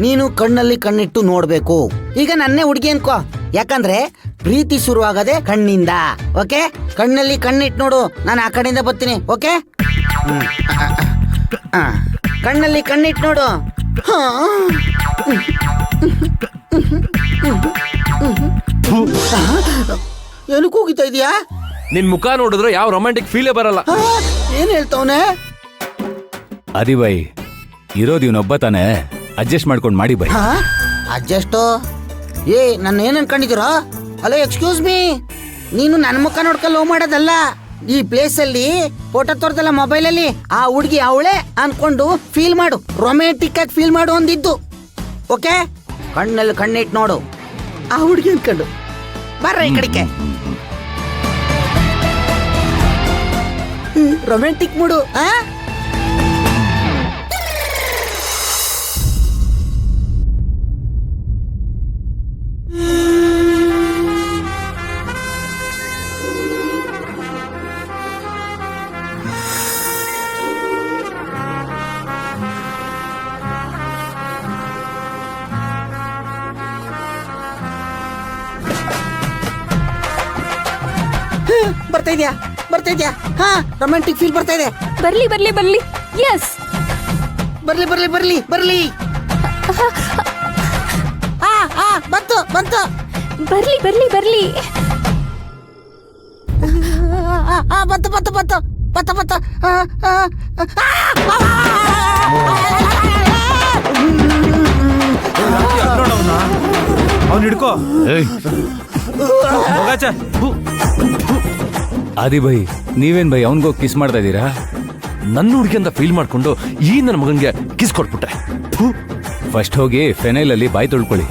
ನೀನು ಕಣ್ಣಲ್ಲಿ ಕಣ್ಣಿಟ್ಟು ನೋಡ್ಬೇಕು. ಈಗ ನನ್ನೇ ಹುಡುಗಿ ಅನ್ಕೋ, ಯಾಕಂದ್ರೆ ಪ್ರೀತಿ ಶುರುವಾಗದೆ ಕಣ್ಣಿಂದ. ಓಕೆ, ಕಣ್ಣಲ್ಲಿ ಕಣ್ಣಿಟ್ಟು ನೋಡು, ನಾನು ಆ ಕಡೆಯಿಂದ ಬರ್ತೀನಿ. ಓಕೆ, ಕಣ್ಣಲ್ಲಿ ಕಣ್ಣಿಟ್ಟು ನೋಡು. ಏನಕ್ಕೆ ಹೋಗಿತಾ ಇದೀಯಾ? ನಿನ್ ಮುಖ ನೋಡಿದ್ರೆ ಯಾವ ರೊಮ್ಯಾಂಟಿಕ್ ಫೀಲೇ ಬರಲ್ಲ. ಏನ್ ಹೇಳ್ತಾವನೆ? ಅದಿ ಬೈ, ಇರೋದು ಇವನೊಬ್ಬ ತಾನೆ, ಅಡ್ಜಸ್ಟ್ ಮಾಡ್ಕೊಂಡು ಮಾಡಿ ಬೈ. ಅಡ್ಜಸ್ಟು? ಏ, ನನ್ನ ಏನ್ ಅನ್ಕೊಂಡಿದ್ದೀರಾ? ಹಲೋ, ಎಕ್ಸ್ಕ್ಯೂಸ್ ಮೀ, ನೀನು ನನ್ನ ಮುಖ ನೋಡ್ಕೊಂಡು ಲವ್ ಮಾಡೋದಲ್ಲ. ಈ ಪ್ಲೇಸ್ ಅಲ್ಲಿ ಫೋಟೋ ತೋರ್ದಲ್ಲ ಮೊಬೈಲ್ ಅಲ್ಲಿ, ಆ ಹುಡುಗಿ ಅವಳೆ ಅನ್ಕೊಂಡು ಫೀಲ್ ಮಾಡು, ರೊಮ್ಯಾಂಟಿಕ್ ಆಗಿ ಫೀಲ್ ಮಾಡು ಅಂದಿದ್ದು. ಓಕೆ, ಕಣ್ಣಲ್ಲಿ ಕಣ್ಣಿಟ್ಟು ನೋಡು, ಆ ಹುಡುಗಿ ಅನ್ಕೊಂಡು ಬರ್ರ ಈ ಕಡೆಗೆ. ರೊಮ್ಯಾಂಟಿಕ್ ಮೂಡು. ಬರ್ತಾ ಇದ್ಯಾ? ಹಾ, ರೊಮ್ಯಾಂಟಿಕ್ ಫೀಲ್ ಬರ್ತಾ ಇದೆ. ಬರ್ಲಿ ಬರ್ಲಿ ಬರ್ಲಿ. ಎಸ್, ಬರ್ಲಿ ಬರ್ಲಿ ಬರ್ಲಿ ಬರ್ಲಿ. ಬಂತು ಬಂತು. ಬರ್ಲಿ ಬರ್ಲಿ ಬರ್ಲಿ. ಬಂತು ಬಂತು ಬಂತು ಬಂತು ಬಂತು. ಅವ್ನು ಹಿಡ್ಕೋ. ಆದಿ ಬೈ, ನೀವೇನ್ ಬೈ ಅವನ್ಗೋಗಿ ಕಿಸ್ ಮಾಡ್ತಾ ಇದ್ದೀರಾ? ನನ್ನ ಹುಡುಗಿ ಅಂತ ಫೀಲ್ ಮಾಡ್ಕೊಂಡು ಈ ನನ್ನ ಮಗನ್ಗೆ ಕಿಸ್ ಕೊಟ್ಬಿಟ್ಟೆ. ಫಸ್ಟ್ ಹೋಗಿ ಫೆನೈಲ್ ಅಲ್ಲಿ ಬಾಯಿ ತೊಳ್ಕೊಳ್ಳಿ.